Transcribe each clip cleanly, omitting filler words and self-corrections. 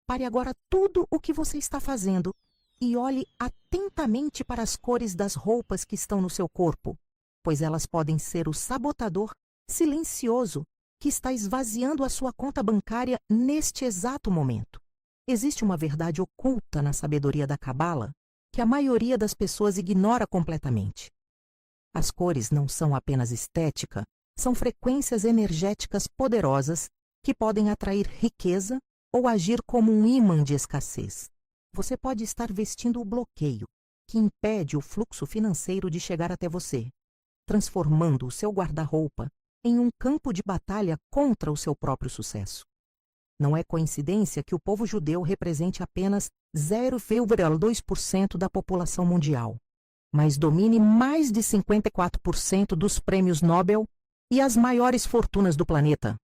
Pare agora tudo o que você está fazendo e olhe atentamente para as cores das roupas que estão no seu corpo, pois elas podem ser o sabotador silencioso que está esvaziando a sua conta bancária neste exato momento. Existe uma verdade oculta na sabedoria da Cabala que a maioria das pessoas ignora completamente. As cores não são apenas estética, são frequências energéticas poderosas que podem atrair riqueza ou agir como um ímã de escassez. Você pode estar vestindo o bloqueio, que impede o fluxo financeiro de chegar até você, transformando o seu guarda-roupa em um campo de batalha contra o seu próprio sucesso. Não é coincidência que o povo judeu represente apenas 0,2% da população mundial, mas domine mais de 54% dos prêmios Nobel e as maiores fortunas do planeta.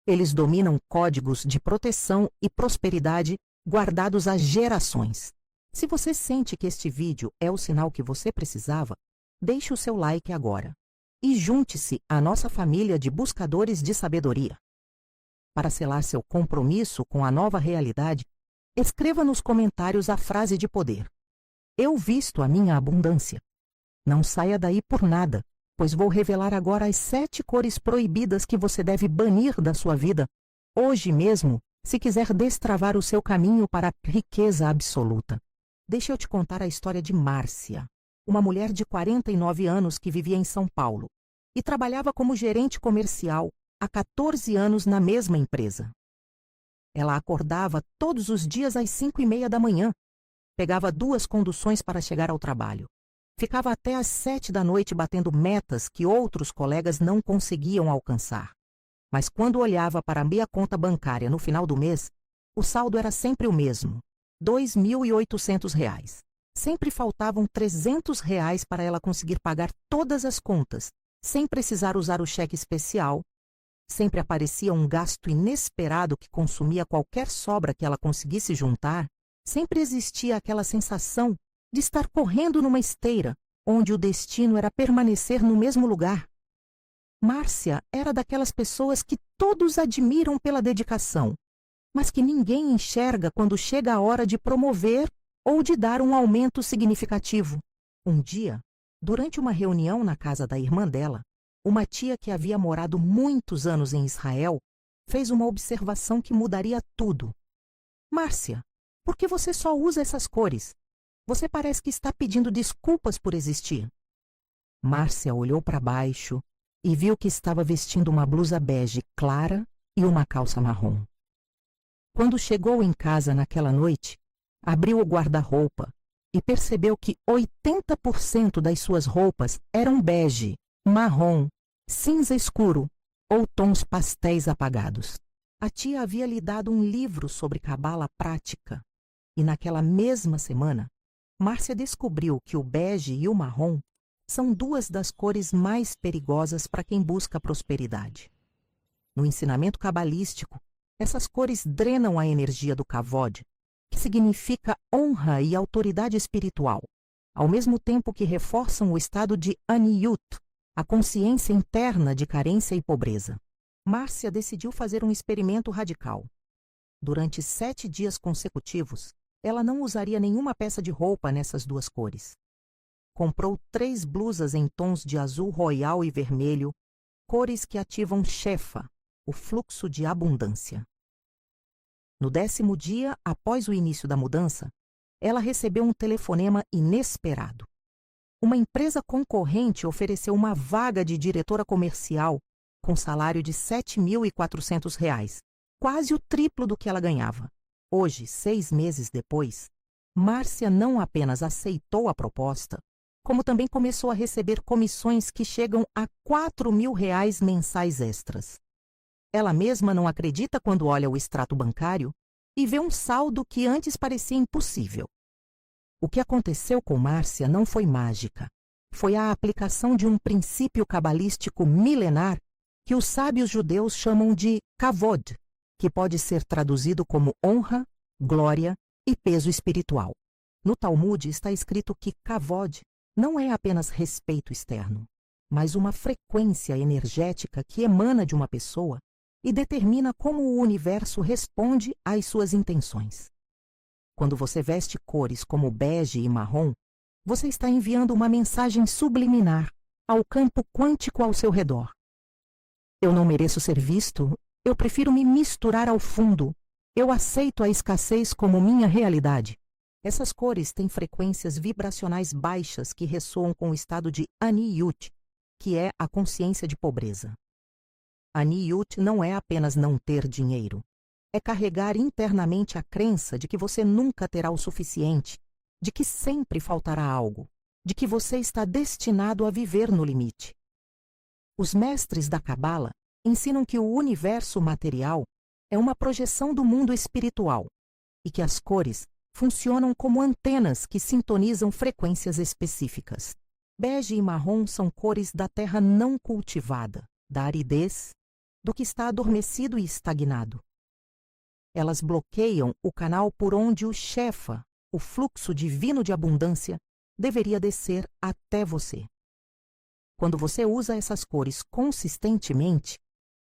Eles dominam códigos de proteção e prosperidade guardados há gerações. Se você sente que este vídeo é o sinal que você precisava, deixe o seu like agora e junte-se à nossa família de buscadores de sabedoria. Para selar seu compromisso com a nova realidade, escreva nos comentários a frase de poder: Eu visto a minha abundância. Não saia daí por nada, pois vou revelar agora as 7 cores proibidas que você deve banir da sua vida, hoje mesmo, se quiser destravar o seu caminho para a riqueza absoluta. Deixa eu te contar a história de Márcia, uma mulher de 49 anos que vivia em São Paulo e trabalhava como gerente comercial há 14 anos na mesma empresa. Ela acordava todos os dias às 5:30 da manhã, pegava 2 conduções para chegar ao trabalho. Ficava até às 7 da noite batendo metas que outros colegas não conseguiam alcançar. Mas quando olhava para a minha conta bancária no final do mês, o saldo era sempre o mesmo, R$ 2.800. Sempre faltavam R$ 300 para ela conseguir pagar todas as contas, sem precisar usar o cheque especial. Sempre aparecia um gasto inesperado que consumia qualquer sobra que ela conseguisse juntar. Sempre existia aquela sensação de estar correndo numa esteira, onde o destino era permanecer no mesmo lugar. Márcia era daquelas pessoas que todos admiram pela dedicação, mas que ninguém enxerga quando chega a hora de promover ou de dar um aumento significativo. Um dia, durante uma reunião na casa da irmã dela, uma tia que havia morado muitos anos em Israel fez uma observação que mudaria tudo. Márcia, por que você só usa essas cores? Você parece que está pedindo desculpas por existir. Márcia olhou para baixo e viu que estava vestindo uma blusa bege clara e uma calça marrom. Quando chegou em casa naquela noite, abriu o guarda-roupa e percebeu que 80% das suas roupas eram bege, marrom, cinza escuro ou tons pastéis apagados. A tia havia lhe dado um livro sobre cabala prática e naquela mesma semana, Márcia descobriu que o bege e o marrom são 2 das cores mais perigosas para quem busca prosperidade. No ensinamento cabalístico, essas cores drenam a energia do kavod, que significa honra e autoridade espiritual, ao mesmo tempo que reforçam o estado de aniyut, a consciência interna de carência e pobreza. Márcia decidiu fazer um experimento radical. Durante 7 dias consecutivos, ela não usaria nenhuma peça de roupa nessas 2 cores. Comprou 3 blusas em tons de azul royal e vermelho, cores que ativam Shefa, o fluxo de abundância. No 10º dia, após o início da mudança, ela recebeu um telefonema inesperado. Uma empresa concorrente ofereceu uma vaga de diretora comercial com salário de R$ 7.400, quase o triplo do que ela ganhava. Hoje, 6 meses depois, Márcia não apenas aceitou a proposta, como também começou a receber comissões que chegam a R$ 4.000 mensais extras. Ela mesma não acredita quando olha o extrato bancário e vê um saldo que antes parecia impossível. O que aconteceu com Márcia não foi mágica. Foi a aplicação de um princípio cabalístico milenar que os sábios judeus chamam de kavod, que pode ser traduzido como honra, glória e peso espiritual. No Talmud está escrito que kavod não é apenas respeito externo, mas uma frequência energética que emana de uma pessoa e determina como o universo responde às suas intenções. Quando você veste cores como bege e marrom, você está enviando uma mensagem subliminar ao campo quântico ao seu redor. Eu não mereço ser visto, eu prefiro me misturar ao fundo, eu aceito a escassez como minha realidade. Essas cores têm frequências vibracionais baixas que ressoam com o estado de Aniyut, que é a consciência de pobreza. Aniyut não é apenas não ter dinheiro. É carregar internamente a crença de que você nunca terá o suficiente, de que sempre faltará algo, de que você está destinado a viver no limite. Os mestres da Cabala ensinam que o universo material é uma projeção do mundo espiritual e que as cores funcionam como antenas que sintonizam frequências específicas. Bege e marrom são cores da terra não cultivada, da aridez, do que está adormecido e estagnado. Elas bloqueiam o canal por onde o Shefa, o fluxo divino de abundância, deveria descer até você. Quando você usa essas cores consistentemente,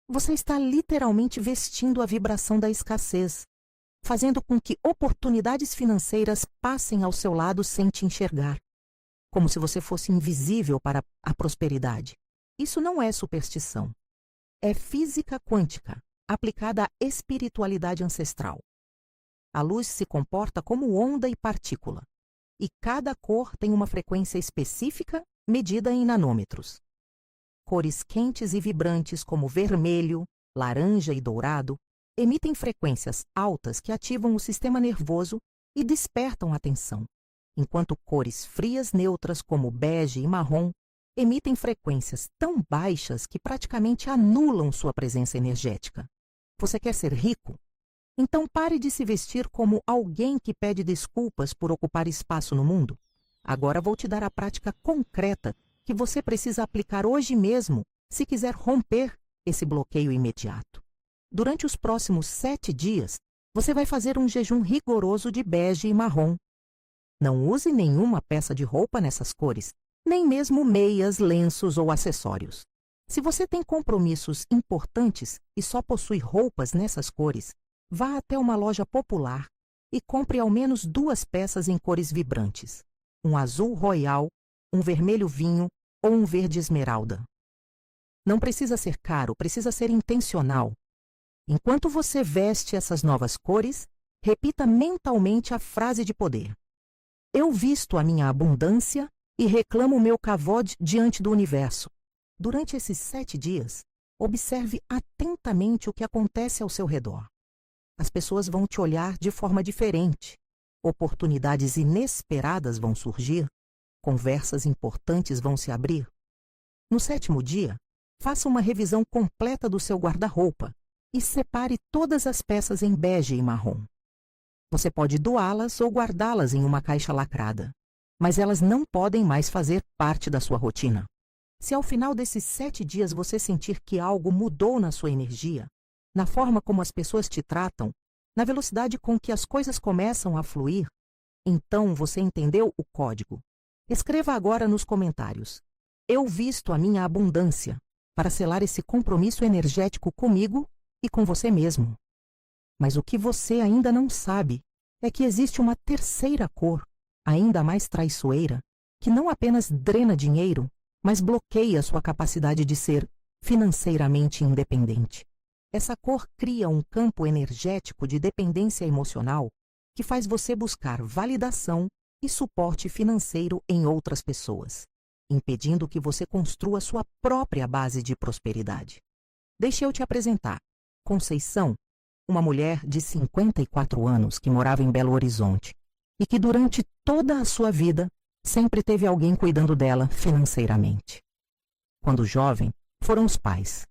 você está literalmente vestindo a vibração da escassez, fazendo com que oportunidades financeiras passem ao seu lado sem te enxergar, como se você fosse invisível para a prosperidade. Isso não é superstição. É física quântica, aplicada à espiritualidade ancestral. A luz se comporta como onda e partícula, e cada cor tem uma frequência específica medida em nanômetros. Cores quentes e vibrantes como vermelho, laranja e dourado emitem frequências altas que ativam o sistema nervoso e despertam a atenção, enquanto cores frias neutras como bege e marrom emitem frequências tão baixas que praticamente anulam sua presença energética. Você quer ser rico? Então pare de se vestir como alguém que pede desculpas por ocupar espaço no mundo. Agora vou te dar a prática concreta que você precisa aplicar hoje mesmo se quiser romper esse bloqueio imediato. Durante os próximos 7 dias, você vai fazer um jejum rigoroso de bege e marrom. Não use nenhuma peça de roupa nessas cores, nem mesmo meias, lenços ou acessórios. Se você tem compromissos importantes e só possui roupas nessas cores, vá até uma loja popular e compre ao menos 2 peças em cores vibrantes, um azul royal, um vermelho vinho ou um verde esmeralda. Não precisa ser caro, precisa ser intencional. Enquanto você veste essas novas cores, repita mentalmente a frase de poder. Eu visto a minha abundância e reclamo o meu kavod diante do universo. Durante esses 7 dias, observe atentamente o que acontece ao seu redor. As pessoas vão te olhar de forma diferente. Oportunidades inesperadas vão surgir. Conversas importantes vão se abrir. No 7º dia, faça uma revisão completa do seu guarda-roupa e separe todas as peças em bege e marrom. Você pode doá-las ou guardá-las em uma caixa lacrada, mas elas não podem mais fazer parte da sua rotina. Se ao final desses 7 dias você sentir que algo mudou na sua energia, na forma como as pessoas te tratam, na velocidade com que as coisas começam a fluir, então você entendeu o código. Escreva agora nos comentários: eu visto a minha abundância, para selar esse compromisso energético comigo e com você mesmo. Mas o que você ainda não sabe é que existe uma terceira cor, ainda mais traiçoeira, que não apenas drena dinheiro, mas bloqueia sua capacidade de ser financeiramente independente. Essa cor cria um campo energético de dependência emocional que faz você buscar validação e suporte financeiro em outras pessoas, impedindo que você construa sua própria base de prosperidade. Deixa eu te apresentar. Conceição, uma mulher de 54 anos que morava em Belo Horizonte e que durante toda a sua vida sempre teve alguém cuidando dela financeiramente. Quando jovem, foram os pais.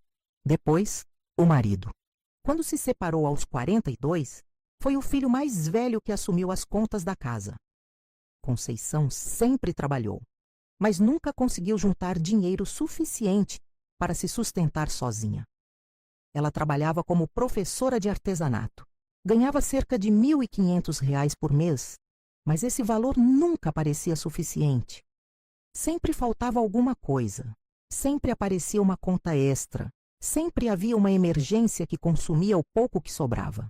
Depois, o marido. Quando se separou aos 42, foi o filho mais velho que assumiu as contas da casa. Conceição sempre trabalhou, mas nunca conseguiu juntar dinheiro suficiente para se sustentar sozinha. Ela trabalhava como professora de artesanato. Ganhava cerca de R$ 1.500 por mês, mas esse valor nunca parecia suficiente. Sempre faltava alguma coisa. Sempre aparecia uma conta extra, Sempre havia uma emergência que consumia o pouco que sobrava.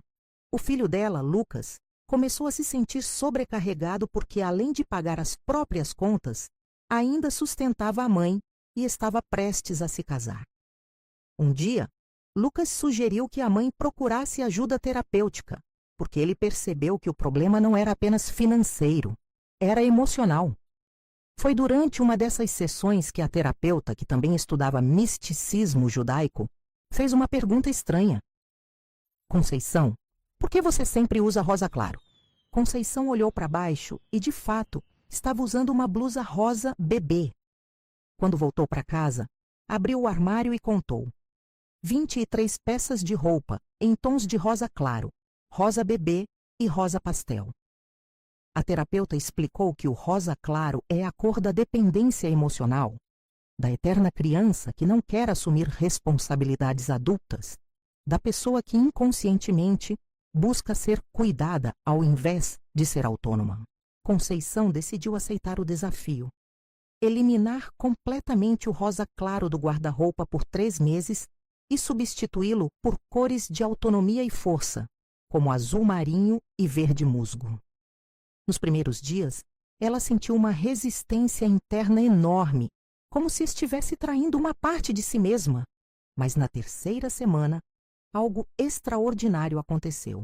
O filho dela, Lucas, começou a se sentir sobrecarregado porque, além de pagar as próprias contas, ainda sustentava a mãe e estava prestes a se casar. Um dia, Lucas sugeriu que a mãe procurasse ajuda terapêutica, porque ele percebeu que o problema não era apenas financeiro, era emocional. Foi durante uma dessas sessões que a terapeuta, que também estudava misticismo judaico, fez uma pergunta estranha. Conceição, por que você sempre usa rosa claro? Conceição olhou para baixo e, de fato, estava usando uma blusa rosa bebê. Quando voltou para casa, abriu o armário e contou. 23 peças de roupa em tons de rosa claro, rosa bebê e rosa pastel. A terapeuta explicou que o rosa claro é a cor da dependência emocional, da eterna criança que não quer assumir responsabilidades adultas, da pessoa que inconscientemente busca ser cuidada ao invés de ser autônoma. Conceição decidiu aceitar o desafio. Eliminar completamente o rosa claro do guarda-roupa por 3 meses e substituí-lo por cores de autonomia e força, como azul marinho e verde musgo. Nos primeiros dias, ela sentiu uma resistência interna enorme, como se estivesse traindo uma parte de si mesma. Mas na 3ª semana, algo extraordinário aconteceu.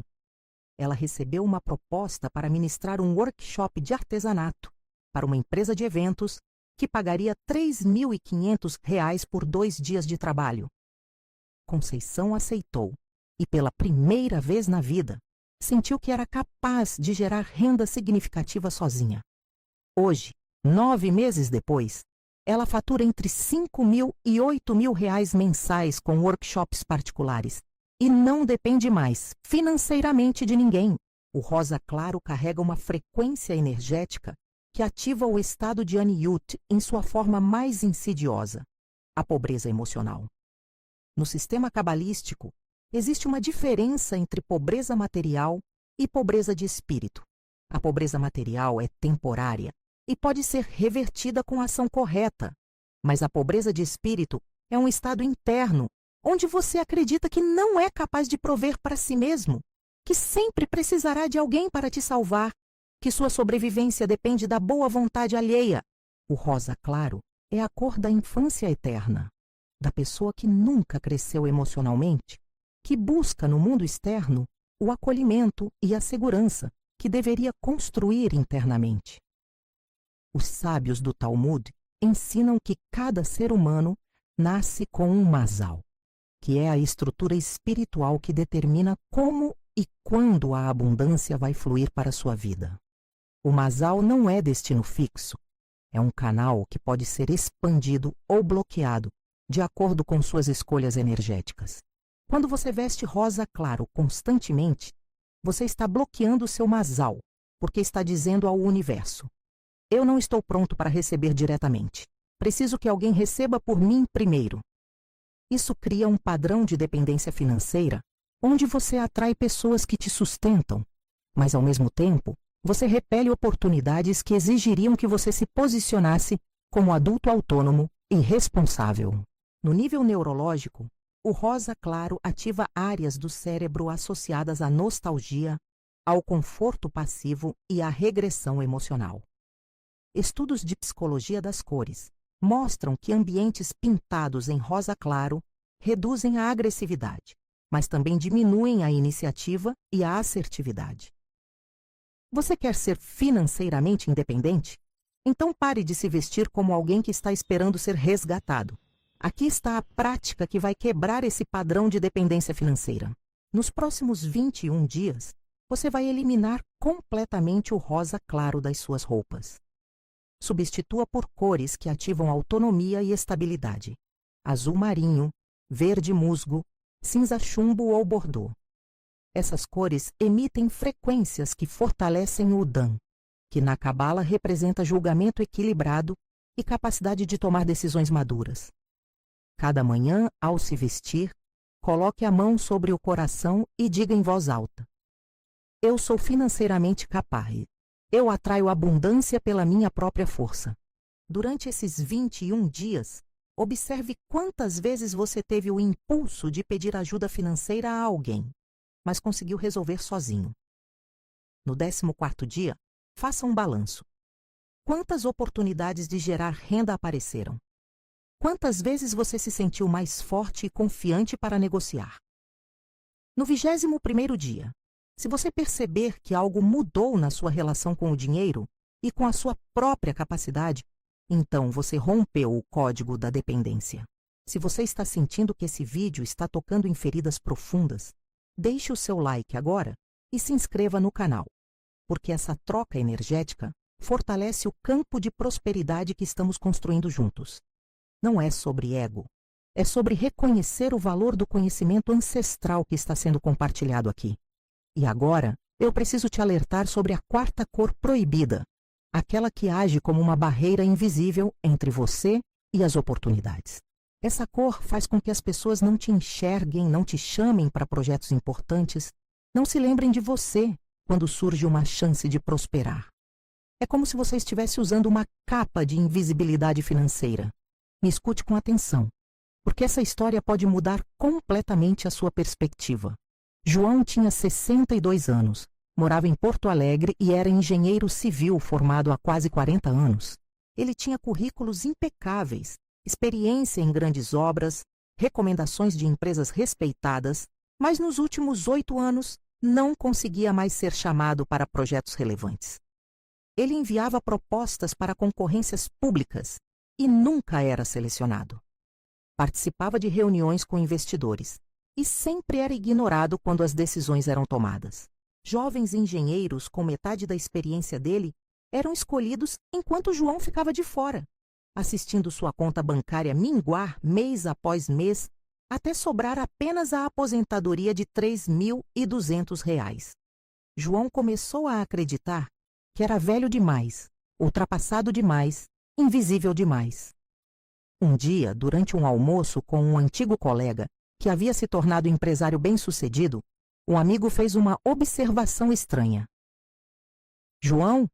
Ela recebeu uma proposta para ministrar um workshop de artesanato para uma empresa de eventos que pagaria R$ 3.500 por 2 dias de trabalho. Conceição aceitou e, pela primeira vez na vida, sentiu que era capaz de gerar renda significativa sozinha. Hoje, 9 meses depois, ela fatura entre R$ 5.000 e R$ 8.000 mensais com workshops particulares e não depende mais financeiramente de ninguém. O rosa claro carrega uma frequência energética que ativa o estado de Aniyut em sua forma mais insidiosa, a pobreza emocional. No sistema cabalístico, existe uma diferença entre pobreza material e pobreza de espírito. A pobreza material é temporária e pode ser revertida com a ação correta, mas a pobreza de espírito é um estado interno, onde você acredita que não é capaz de prover para si mesmo, que sempre precisará de alguém para te salvar, que sua sobrevivência depende da boa vontade alheia. O rosa claro é a cor da infância eterna, da pessoa que nunca cresceu emocionalmente, que busca no mundo externo o acolhimento e a segurança que deveria construir internamente. Os sábios do Talmud ensinam que cada ser humano nasce com um masal, que é a estrutura espiritual que determina como e quando a abundância vai fluir para a sua vida. O masal não é destino fixo, é um canal que pode ser expandido ou bloqueado de acordo com suas escolhas energéticas. Quando você veste rosa claro constantemente, você está bloqueando o seu masal, porque está dizendo ao universo: eu não estou pronto para receber diretamente. Preciso que alguém receba por mim primeiro. Isso cria um padrão de dependência financeira, onde você atrai pessoas que te sustentam, mas ao mesmo tempo, você repele oportunidades que exigiriam que você se posicionasse como adulto autônomo e responsável. No nível neurológico, o rosa claro ativa áreas do cérebro associadas à nostalgia, ao conforto passivo e à regressão emocional. Estudos de psicologia das cores mostram que ambientes pintados em rosa claro reduzem a agressividade, mas também diminuem a iniciativa e a assertividade. Você quer ser financeiramente independente? Então pare de se vestir como alguém que está esperando ser resgatado. Aqui está a prática que vai quebrar esse padrão de dependência financeira. Nos próximos 21 dias, você vai eliminar completamente o rosa claro das suas roupas. Substitua por cores que ativam autonomia e estabilidade: azul marinho, verde musgo, cinza chumbo ou bordô. Essas cores emitem frequências que fortalecem o Dan, que na Cabala representa julgamento equilibrado e capacidade de tomar decisões maduras. Cada manhã, ao se vestir, coloque a mão sobre o coração e diga em voz alta: eu sou financeiramente capaz. Eu atraio abundância pela minha própria força. Durante esses 21 dias, Observe quantas vezes você teve o impulso de pedir ajuda financeira a alguém, mas conseguiu resolver sozinho. No 14º dia, faça um balanço. Quantas oportunidades de gerar renda apareceram? Quantas vezes você se sentiu mais forte e confiante para negociar? No 21º dia, se você perceber que algo mudou na sua relação com o dinheiro e com a sua própria capacidade, então você rompeu o código da dependência. Se você está sentindo que esse vídeo está tocando em feridas profundas, deixe o seu like agora e se inscreva no canal, porque essa troca energética fortalece o campo de prosperidade que estamos construindo juntos. Não é sobre ego, é sobre reconhecer o valor do conhecimento ancestral que está sendo compartilhado aqui. E agora, eu preciso te alertar sobre a 4ª cor proibida, aquela que age como uma barreira invisível entre você e as oportunidades. Essa cor faz com que as pessoas não te enxerguem, não te chamem para projetos importantes, não se lembrem de você quando surge uma chance de prosperar. É como se você estivesse usando uma capa de invisibilidade financeira. Me escute com atenção, porque essa história pode mudar completamente a sua perspectiva. João tinha 62 anos, morava em Porto Alegre e era engenheiro civil formado há quase 40 anos. Ele tinha currículos impecáveis, experiência em grandes obras, recomendações de empresas respeitadas, mas nos últimos 8 anos não conseguia mais ser chamado para projetos relevantes. Ele enviava propostas para concorrências públicas e nunca era selecionado. Participava de reuniões com investidores e sempre era ignorado quando as decisões eram tomadas. Jovens engenheiros com metade da experiência dele eram escolhidos enquanto João ficava de fora, assistindo sua conta bancária minguar mês após mês até sobrar apenas a aposentadoria de R$ 3.200. João começou a acreditar que era velho demais, ultrapassado demais, invisível demais. Um dia, durante um almoço com um antigo colega que havia se tornado empresário bem-sucedido, o amigo fez uma observação estranha. João,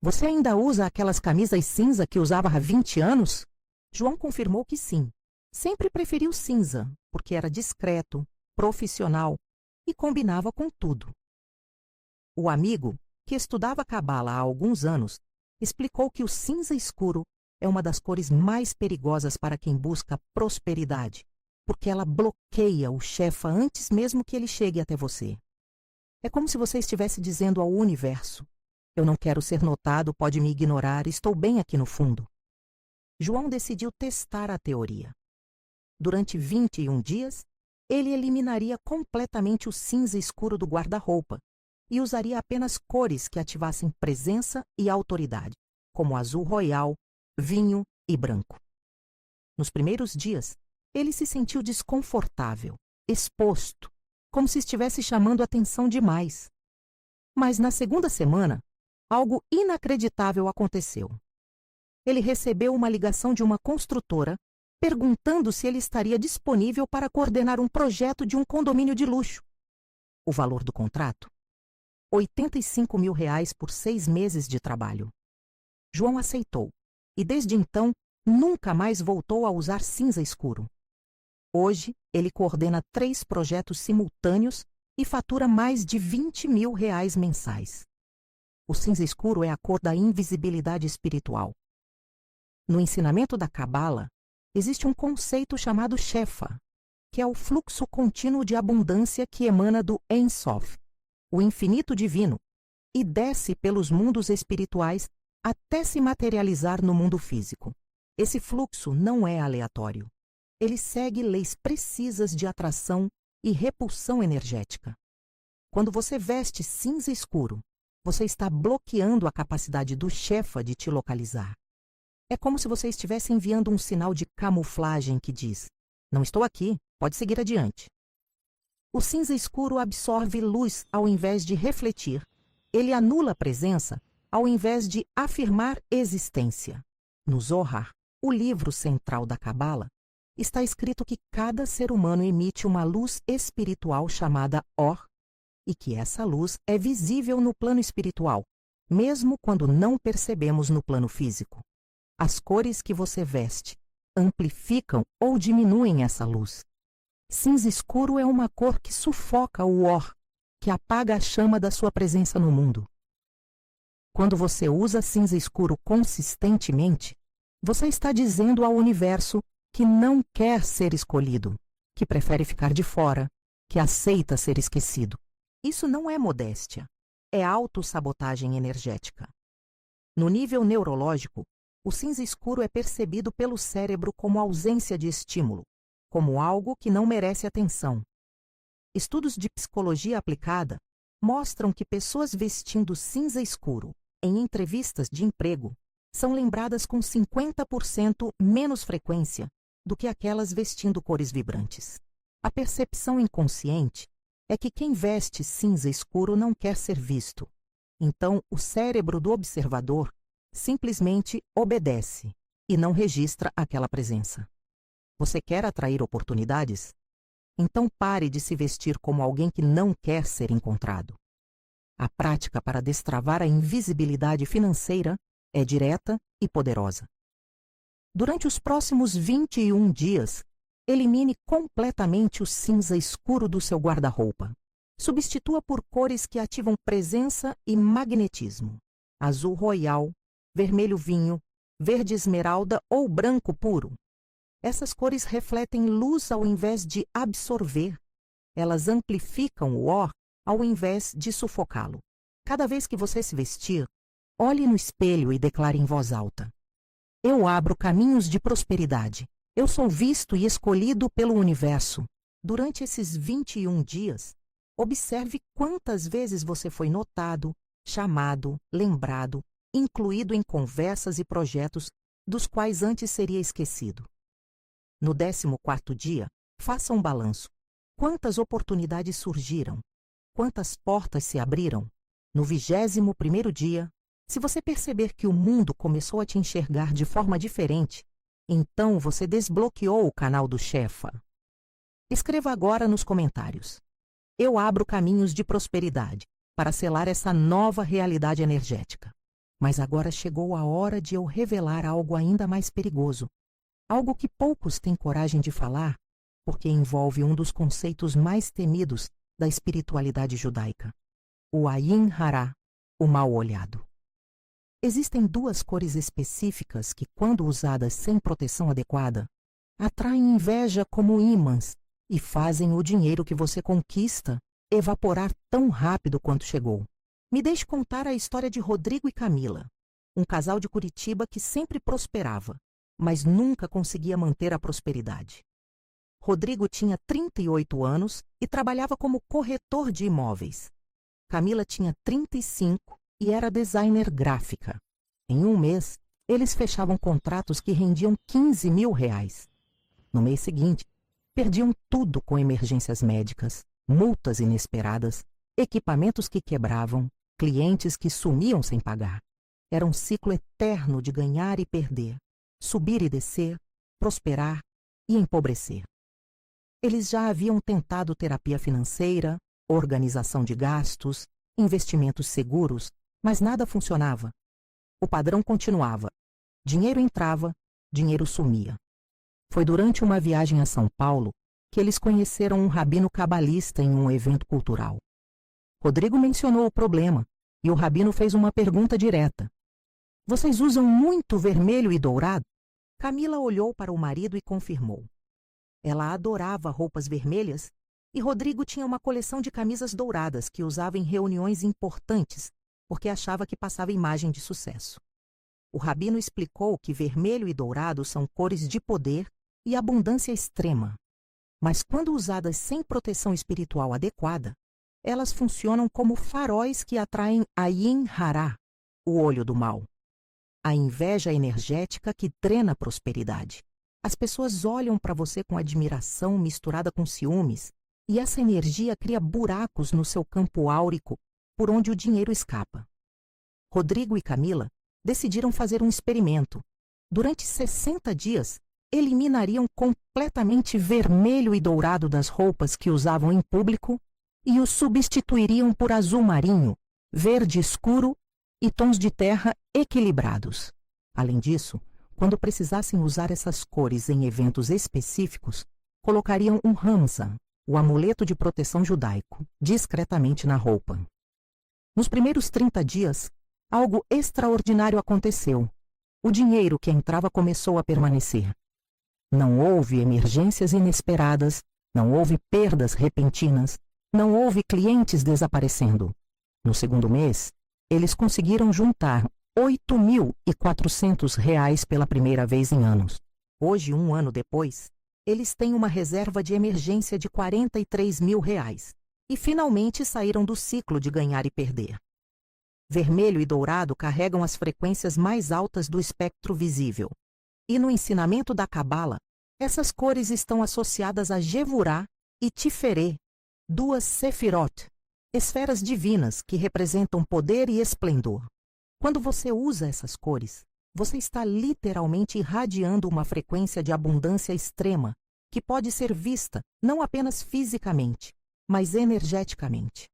você ainda usa aquelas camisas cinza que usava há 20 anos? João confirmou que sim. Sempre preferiu cinza, porque era discreto, profissional e combinava com tudo. O amigo, que estudava cabala há alguns anos, explicou que o cinza escuro é uma das cores mais perigosas para quem busca prosperidade, porque ela bloqueia o chefa antes mesmo que ele chegue até você. É como se você estivesse dizendo ao universo: eu não quero ser notado, pode me ignorar, estou bem aqui no fundo. João decidiu testar a teoria. Durante 21 dias, ele eliminaria completamente o cinza escuro do guarda-roupa e usaria apenas cores que ativassem presença e autoridade, como azul royal, vinho e branco. Nos primeiros dias, ele se sentiu desconfortável, exposto, como se estivesse chamando atenção demais. Mas na segunda semana, algo inacreditável aconteceu. Ele recebeu uma ligação de uma construtora perguntando se ele estaria disponível para coordenar um projeto de um condomínio de luxo. O valor do contrato? R$ 85.000 por 6 meses de trabalho. João aceitou e, desde então, nunca mais voltou a usar cinza escuro. Hoje, ele coordena 3 projetos simultâneos e fatura mais de R$ 20.000 mensais. O cinza escuro é a cor da invisibilidade espiritual. No ensinamento da Cabala, existe um conceito chamado Shefa, que é o fluxo contínuo de abundância que emana do Ein Sof, o infinito divino, e desce pelos mundos espirituais até se materializar no mundo físico. Esse fluxo não é aleatório. Ele segue leis precisas de atração e repulsão energética. Quando você veste cinza escuro, você está bloqueando a capacidade do Shefa de te localizar. É como se você estivesse enviando um sinal de camuflagem que diz: não estou aqui, pode seguir adiante. O cinza escuro absorve luz ao invés de refletir. Ele anula a presença ao invés de afirmar existência. No Zohar, o livro central da Cabala, está escrito que cada ser humano emite uma luz espiritual chamada Or, e que essa luz é visível no plano espiritual, mesmo quando não percebemos no plano físico. As cores que você veste amplificam ou diminuem essa luz. Cinza escuro é uma cor que sufoca o or, que apaga a chama da sua presença no mundo. Quando você usa cinza escuro consistentemente, você está dizendo ao universo que não quer ser escolhido, que prefere ficar de fora, que aceita ser esquecido. Isso não é modéstia, é autossabotagem energética. No nível neurológico, o cinza escuro é percebido pelo cérebro como ausência de estímulo, como algo que não merece atenção. Estudos de psicologia aplicada mostram que pessoas vestindo cinza escuro em entrevistas de emprego são lembradas com 50% menos frequência do que aquelas vestindo cores vibrantes. A percepção inconsciente é que quem veste cinza escuro não quer ser visto. Então, o cérebro do observador simplesmente obedece e não registra aquela presença. Você quer atrair oportunidades? Então pare de se vestir como alguém que não quer ser encontrado. A prática para destravar a invisibilidade financeira é direta e poderosa. Durante os próximos 21 dias, elimine completamente o cinza escuro do seu guarda-roupa. Substitua por cores que ativam presença e magnetismo. Azul royal, vermelho vinho, verde esmeralda ou branco puro. Essas cores refletem luz ao invés de absorver. Elas amplificam o or ao invés de sufocá-lo. Cada vez que você se vestir, olhe no espelho e declare em voz alta: eu abro caminhos de prosperidade. Eu sou visto e escolhido pelo universo. Durante esses 21 dias, observe quantas vezes você foi notado, chamado, lembrado, incluído em conversas e projetos dos quais antes seria esquecido. No 14º dia, faça um balanço. Quantas oportunidades surgiram? Quantas portas se abriram? No 21º dia, se você perceber que o mundo começou a te enxergar de forma diferente, então você desbloqueou o canal do Shefa. Escreva agora nos comentários: eu abro caminhos de prosperidade para selar essa nova realidade energética. Mas agora chegou a hora de eu revelar algo ainda mais perigoso. Algo que poucos têm coragem de falar, porque envolve um dos conceitos mais temidos da espiritualidade judaica: o Ayin Hara, o mal-olhado. Existem duas cores específicas que, quando usadas sem proteção adequada, atraem inveja como ímãs e fazem o dinheiro que você conquista evaporar tão rápido quanto chegou. Me deixe contar a história de Rodrigo e Camila, um casal de Curitiba que sempre prosperava, mas nunca conseguia manter a prosperidade. Rodrigo tinha 38 anos e trabalhava como corretor de imóveis. Camila tinha 35 e era designer gráfica. Em um mês, eles fechavam contratos que rendiam R$ 15.000. No mês seguinte, perdiam tudo com emergências médicas, multas inesperadas, equipamentos que quebravam, clientes que sumiam sem pagar. Era um ciclo eterno de ganhar e perder, subir e descer, prosperar e empobrecer. Eles já haviam tentado terapia financeira, organização de gastos, investimentos seguros, mas nada funcionava. O padrão continuava. Dinheiro entrava, dinheiro sumia. Foi durante uma viagem a São Paulo que eles conheceram um rabino cabalista em um evento cultural. Rodrigo mencionou o problema e o rabino fez uma pergunta direta: vocês usam muito vermelho e dourado? Camila olhou para o marido e confirmou. Ela adorava roupas vermelhas e Rodrigo tinha uma coleção de camisas douradas que usava em reuniões importantes porque achava que passava imagem de sucesso. O rabino explicou que vermelho e dourado são cores de poder e abundância extrema, mas quando usadas sem proteção espiritual adequada, elas funcionam como faróis que atraem Ayin Hara, o olho do mal. A inveja energética que drena a prosperidade. As pessoas olham para você com admiração misturada com ciúmes, e essa energia cria buracos no seu campo áurico por onde o dinheiro escapa. Rodrigo e Camila decidiram fazer um experimento. Durante 60 dias, eliminariam completamente vermelho e dourado das roupas que usavam em público e os substituiriam por azul marinho, verde escuro e tons de terra equilibrados. Além disso, quando precisassem usar essas cores em eventos específicos, colocariam um Hamsa, o amuleto de proteção judaico, discretamente na roupa. Nos primeiros 30 dias, algo extraordinário aconteceu. O dinheiro que entrava começou a permanecer. Não houve emergências inesperadas, não houve perdas repentinas, não houve clientes desaparecendo. No segundo mês, eles conseguiram juntar R$ 8.400 pela primeira vez em anos. Hoje, um ano depois, eles têm uma reserva de emergência de R$ 43.000 e finalmente saíram do ciclo de ganhar e perder. Vermelho e dourado carregam as frequências mais altas do espectro visível. E no ensinamento da Cabala, essas cores estão associadas a Gevurá e Tiferê, duas Sefirot, esferas divinas que representam poder e esplendor. Quando você usa essas cores, você está literalmente irradiando uma frequência de abundância extrema que pode ser vista não apenas fisicamente, mas energeticamente.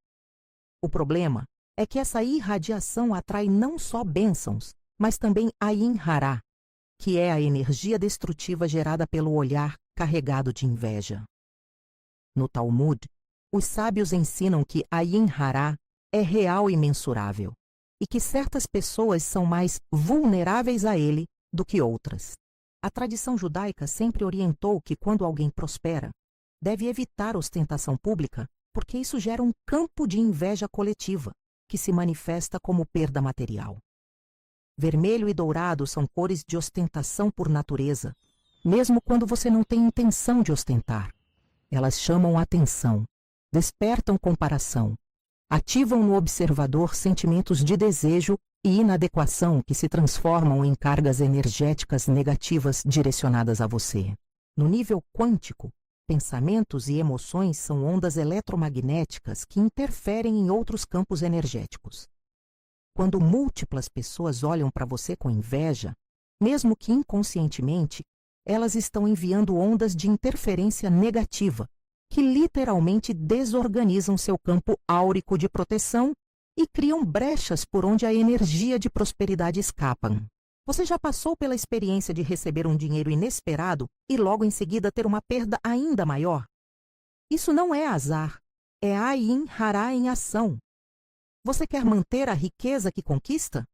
O problema é que essa irradiação atrai não só bênçãos, mas também Ayin Hará, que é a energia destrutiva gerada pelo olhar carregado de inveja. No Talmud, os sábios ensinam que Ayin Hará é real e mensurável, e que certas pessoas são mais vulneráveis a ele do que outras. A tradição judaica sempre orientou que quando alguém prospera, deve evitar ostentação pública, porque isso gera um campo de inveja coletiva, que se manifesta como perda material. Vermelho e dourado são cores de ostentação por natureza, mesmo quando você não tem intenção de ostentar. Elas chamam a atenção, despertam comparação, ativam no observador sentimentos de desejo e inadequação que se transformam em cargas energéticas negativas direcionadas a você. No nível quântico, pensamentos e emoções são ondas eletromagnéticas que interferem em outros campos energéticos. Quando múltiplas pessoas olham para você com inveja, mesmo que inconscientemente, elas estão enviando ondas de interferência negativa, que literalmente desorganizam seu campo áurico de proteção e criam brechas por onde a energia de prosperidade escapa. Você já passou pela experiência de receber um dinheiro inesperado e logo em seguida ter uma perda ainda maior? Isso não é azar, é Ayin Hará em ação. Você quer manter a riqueza que conquista?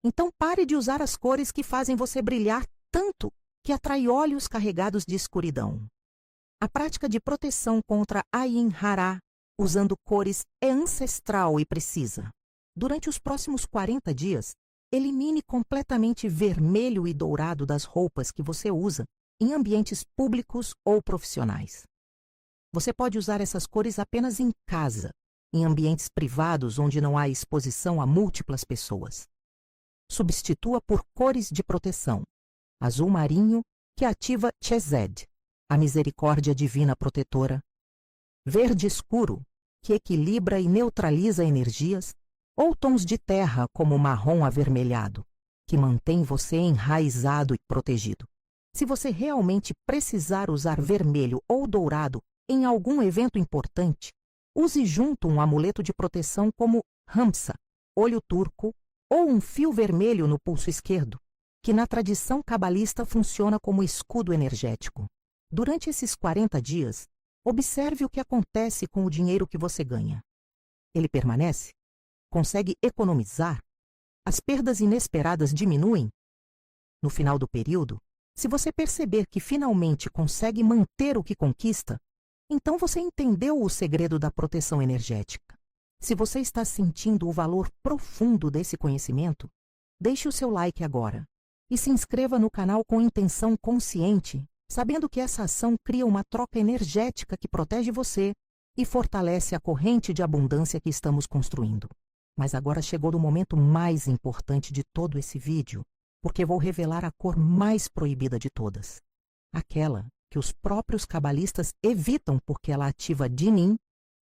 Então pare de usar as cores que fazem você brilhar tanto que atrai olhos carregados de escuridão. A prática de proteção contra Ayin Hará, usando cores, é ancestral e precisa. Durante os próximos 40 dias, elimine completamente vermelho e dourado das roupas que você usa em ambientes públicos ou profissionais. Você pode usar essas cores apenas em casa, em ambientes privados onde não há exposição a múltiplas pessoas. Substitua por cores de proteção: azul marinho, que ativa Chesed, a misericórdia divina protetora; verde escuro, que equilibra e neutraliza energias; ou tons de terra como marrom avermelhado, que mantém você enraizado e protegido. Se você realmente precisar usar vermelho ou dourado em algum evento importante, use junto um amuleto de proteção como Hamsa, olho turco, ou um fio vermelho no pulso esquerdo, que na tradição cabalista funciona como escudo energético. Durante esses 40 dias, observe o que acontece com o dinheiro que você ganha. Ele permanece? Consegue economizar? As perdas inesperadas diminuem? No final do período, se você perceber que finalmente consegue manter o que conquista, então você entendeu o segredo da proteção energética. Se você está sentindo o valor profundo desse conhecimento, deixe o seu like agora e se inscreva no canal com intenção consciente, sabendo que essa ação cria uma troca energética que protege você e fortalece a corrente de abundância que estamos construindo. Mas agora chegou o momento mais importante de todo esse vídeo, porque vou revelar a cor mais proibida de todas. Aquela que os próprios cabalistas evitam porque ela ativa Dinin,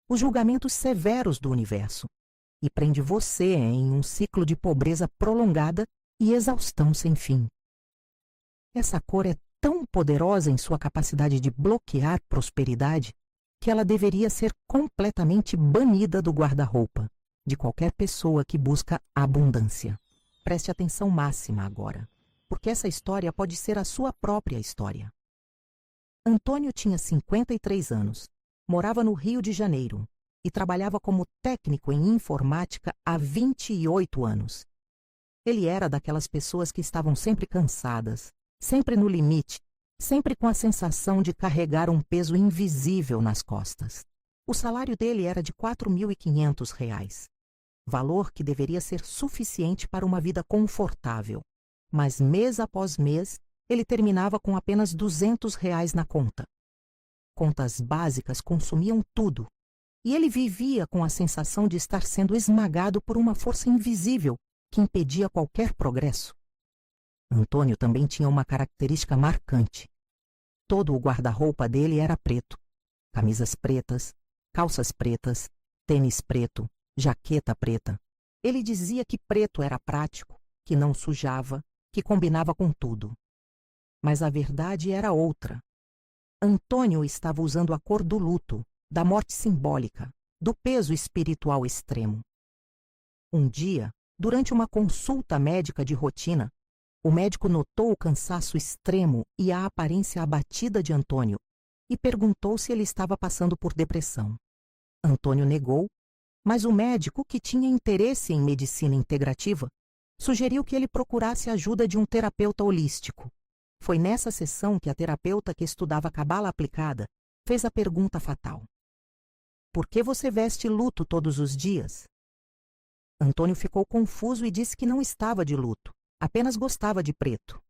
os julgamentos severos do universo, e prende você em um ciclo de pobreza prolongada e exaustão sem fim. Essa cor é tão poderosa em sua capacidade de bloquear prosperidade que ela deveria ser completamente banida do guarda-roupa de qualquer pessoa que busca abundância. Preste atenção máxima agora. porque essa história pode ser a sua própria história. Antônio tinha 53 anos, morava no Rio de Janeiro e trabalhava como técnico em informática há 28 anos. Ele era daquelas pessoas que estavam sempre cansadas, sempre no limite, sempre com a sensação de carregar um peso invisível nas costas. O salário dele era de R$ 4.500, valor que deveria ser suficiente para uma vida confortável. Mas mês após mês, ele terminava com apenas R$ 200 na conta. Contas básicas consumiam tudo, e ele vivia com a sensação de estar sendo esmagado por uma força invisível que impedia qualquer progresso. Antônio também tinha uma característica marcante. Todo o guarda-roupa dele era preto. Camisas pretas, calças pretas, tênis preto, jaqueta preta. Ele dizia que preto era prático, que não sujava, que combinava com tudo. Mas a verdade era outra. Antônio estava usando a cor do luto, da morte simbólica, do peso espiritual extremo. Um dia, durante uma consulta médica de rotina, o médico notou o cansaço extremo e a aparência abatida de Antônio e perguntou se ele estava passando por depressão. Antônio negou, mas o médico, que tinha interesse em medicina integrativa, sugeriu que ele procurasse a ajuda de um terapeuta holístico. Foi nessa sessão que a terapeuta, que estudava cabala aplicada, fez a pergunta fatal: por que você veste luto todos os dias? Antônio ficou confuso e disse que não estava de luto, apenas gostava de preto.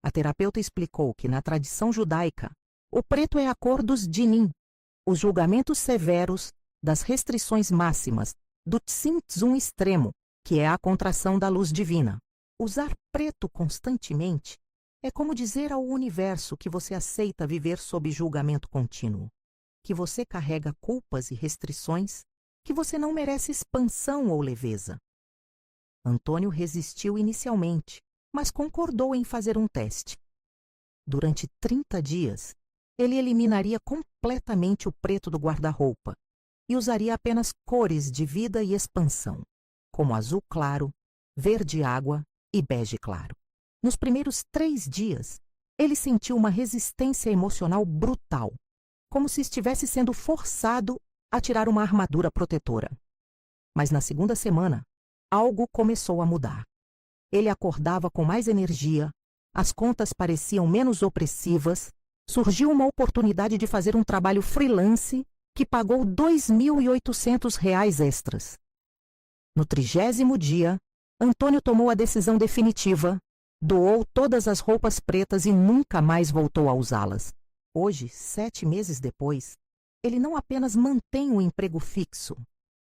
A terapeuta explicou que, na tradição judaica, o preto é a cor dos dinim, os julgamentos severos, das restrições máximas, do tzimtzum extremo, que é a contração da luz divina. Usar preto constantemente é como dizer ao universo que você aceita viver sob julgamento contínuo, que você carrega culpas e restrições, que você não merece expansão ou leveza. Antônio resistiu inicialmente, mas concordou em fazer um teste. Durante 30 dias, ele eliminaria completamente o preto do guarda-roupa e usaria apenas cores de vida e expansão, como azul claro, verde água e bege claro. Nos primeiros 3 dias, ele sentiu uma resistência emocional brutal, como se estivesse sendo forçado a tirar uma armadura protetora. Mas na segunda semana, algo começou a mudar. Ele acordava com mais energia, as contas pareciam menos opressivas, surgiu uma oportunidade de fazer um trabalho freelance que pagou R$ 2.800 extras. No 30º dia, Antônio tomou a decisão definitiva, doou todas as roupas pretas e nunca mais voltou a usá-las. Hoje, 7 meses depois, ele não apenas mantém um emprego fixo,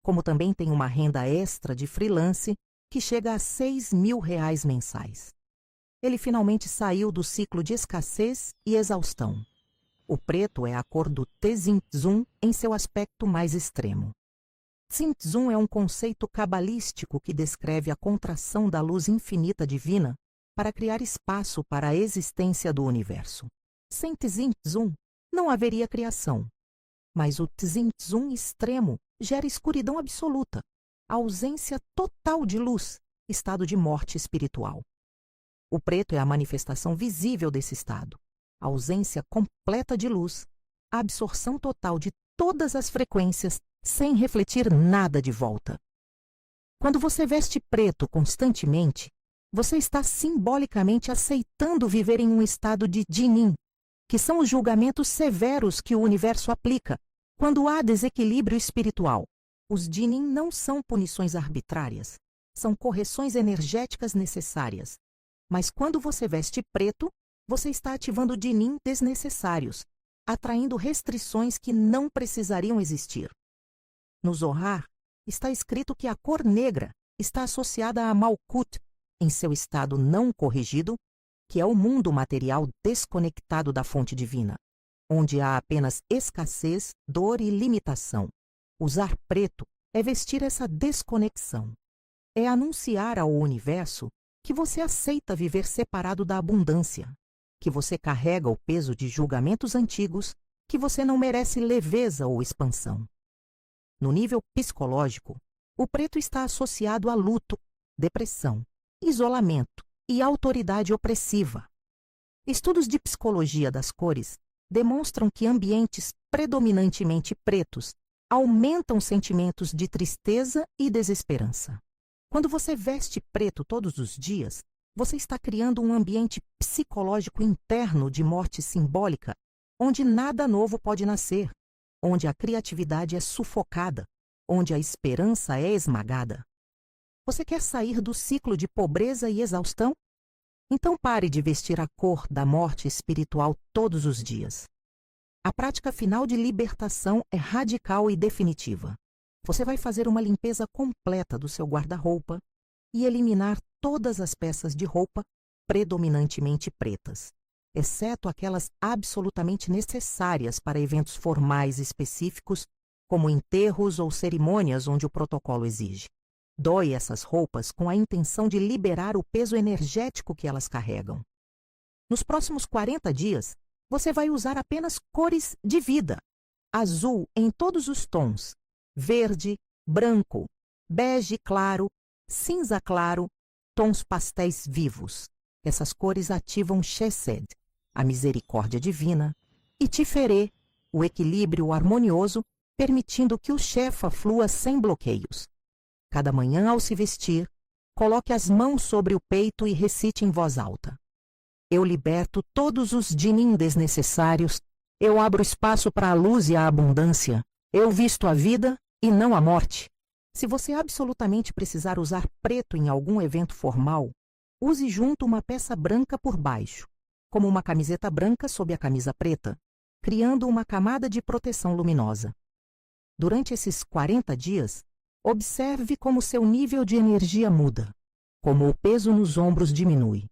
como também tem uma renda extra de freelance que chega a R$ 6.000 mensais. Ele finalmente saiu do ciclo de escassez e exaustão. O preto é a cor do tzimtzum em seu aspecto mais extremo. Tzimtzum é um conceito cabalístico que descreve a contração da luz infinita divina para criar espaço para a existência do universo. Sem tzimtzum, não haveria criação. Mas o tzimtzum extremo gera escuridão absoluta, ausência total de luz, estado de morte espiritual. O preto é a manifestação visível desse estado, ausência completa de luz, absorção total de todas as frequências sem refletir nada de volta. Quando você veste preto constantemente, você está simbolicamente aceitando viver em um estado de dinim, que são os julgamentos severos que o universo aplica quando há desequilíbrio espiritual. Os dinim não são punições arbitrárias, são correções energéticas necessárias. Mas quando você veste preto, você está ativando dinim desnecessários, atraindo restrições que não precisariam existir. No Zohar, está escrito que a cor negra está associada a Malkut, em seu estado não corrigido, que é o mundo material desconectado da fonte divina, onde há apenas escassez, dor e limitação. Usar preto é vestir essa desconexão. É anunciar ao universo que você aceita viver separado da abundância, que você carrega o peso de julgamentos antigos, que você não merece leveza ou expansão. No nível psicológico, o preto está associado a luto, depressão, isolamento, e autoridade opressiva. Estudos de psicologia das cores demonstram que ambientes predominantemente pretos aumentam sentimentos de tristeza e desesperança. Quando você veste preto todos os dias, você está criando um ambiente psicológico interno de morte simbólica, onde nada novo pode nascer, onde a criatividade é sufocada, onde a esperança é esmagada. Você quer sair do ciclo de pobreza e exaustão? Então pare de vestir a cor da morte espiritual todos os dias. A prática final de libertação é radical e definitiva. Você vai fazer uma limpeza completa do seu guarda-roupa e eliminar todas as peças de roupa predominantemente pretas, exceto aquelas absolutamente necessárias para eventos formais específicos, como enterros ou cerimônias onde o protocolo exige. Doe essas roupas com a intenção de liberar o peso energético que elas carregam. Nos próximos 40 dias, você vai usar apenas cores de vida. Azul em todos os tons, verde, branco, bege claro, cinza claro, tons pastéis vivos. Essas cores ativam Chesed, a misericórdia divina, e Tiferet, o equilíbrio harmonioso, permitindo que o Shefa flua sem bloqueios. Cada manhã, ao se vestir, coloque as mãos sobre o peito e recite em voz alta: eu liberto todos os dinim desnecessários, eu abro espaço para a luz e a abundância, eu visto a vida e não a morte. Se você absolutamente precisar usar preto em algum evento formal, use junto uma peça branca por baixo, como uma camiseta branca sob a camisa preta, criando uma camada de proteção luminosa. Durante esses 40 dias, observe como seu nível de energia muda, como o peso nos ombros diminui,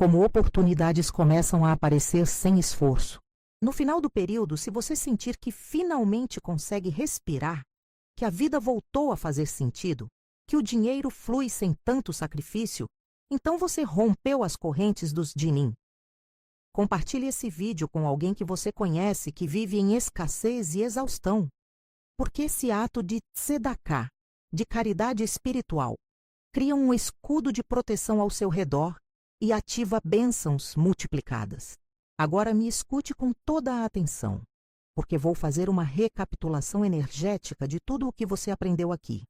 como oportunidades começam a aparecer sem esforço. No final do período, se você sentir que finalmente consegue respirar, que a vida voltou a fazer sentido, que o dinheiro flui sem tanto sacrifício, então você rompeu as correntes dos dinim. Compartilhe esse vídeo com alguém que você conhece que vive em escassez e exaustão, porque esse ato de tzedakah, de caridade espiritual, cria um escudo de proteção ao seu redor e ativa bênçãos multiplicadas. Agora me escute com toda a atenção, porque vou fazer uma recapitulação energética de tudo o que você aprendeu aqui,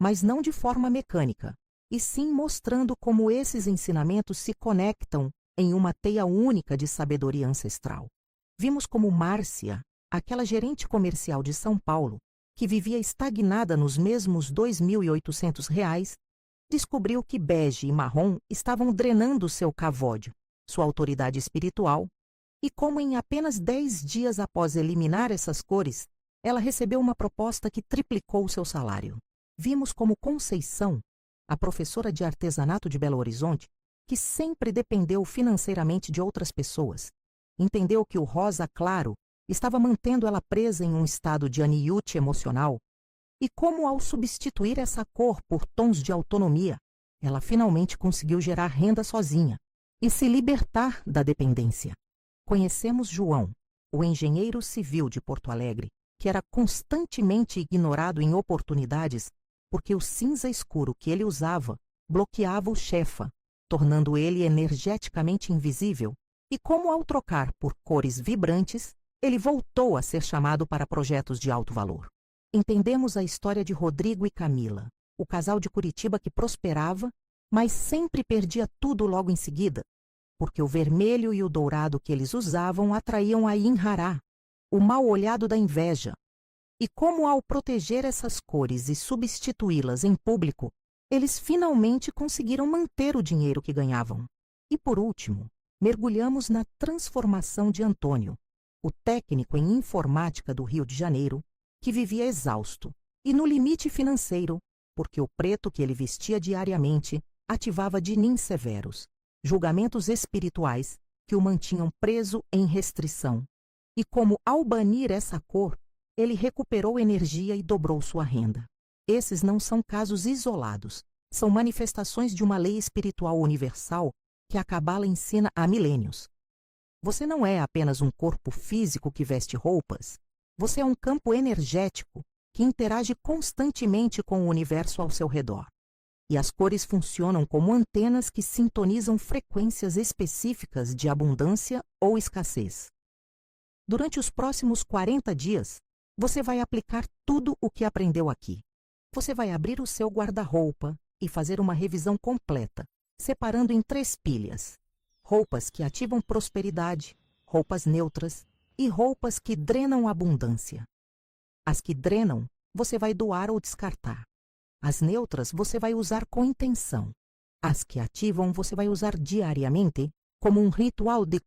mas não de forma mecânica, e sim mostrando como esses ensinamentos se conectam em uma teia única de sabedoria ancestral. Vimos como Márcia, aquela gerente comercial de São Paulo, que vivia estagnada nos mesmos R$ 2.800, descobriu que bege e marrom estavam drenando seu kavod, sua autoridade espiritual, e como em apenas 10 dias após eliminar essas cores, ela recebeu uma proposta que triplicou seu salário. Vimos como Conceição, a professora de artesanato de Belo Horizonte, que sempre dependeu financeiramente de outras pessoas, entendeu que o rosa claro estava mantendo ela presa em um estado de aniute emocional, e como ao substituir essa cor por tons de autonomia, ela finalmente conseguiu gerar renda sozinha e se libertar da dependência. Conhecemos João, o engenheiro civil de Porto Alegre, que era constantemente ignorado em oportunidades porque o cinza escuro que ele usava bloqueava o Shefa, tornando ele energeticamente invisível, e como ao trocar por cores vibrantes, ele voltou a ser chamado para projetos de alto valor. Entendemos a história de Rodrigo e Camila, o casal de Curitiba que prosperava, mas sempre perdia tudo logo em seguida, porque o vermelho e o dourado que eles usavam atraíam a Inhará, o mal olhado da inveja. E como ao proteger essas cores e substituí-las em público, eles finalmente conseguiram manter o dinheiro que ganhavam. E por último, mergulhamos na transformação de Antônio, o técnico em informática do Rio de Janeiro, que vivia exausto e no limite financeiro, porque o preto que ele vestia diariamente ativava dinins severos, julgamentos espirituais que o mantinham preso em restrição. E como ao banir essa cor, ele recuperou energia e dobrou sua renda. Esses não são casos isolados, são manifestações de uma lei espiritual universal que a Cabala ensina há milênios. Você não é apenas um corpo físico que veste roupas, você é um campo energético que interage constantemente com o universo ao seu redor. E as cores funcionam como antenas que sintonizam frequências específicas de abundância ou escassez. Durante os próximos 40 dias, você vai aplicar tudo o que aprendeu aqui. Você vai abrir o seu guarda-roupa e fazer uma revisão completa, separando em 3 pilhas: roupas que ativam prosperidade, roupas neutras e roupas que drenam abundância. As que drenam, você vai doar ou descartar. As neutras você vai usar com intenção. As que ativam você vai usar diariamente como um ritual de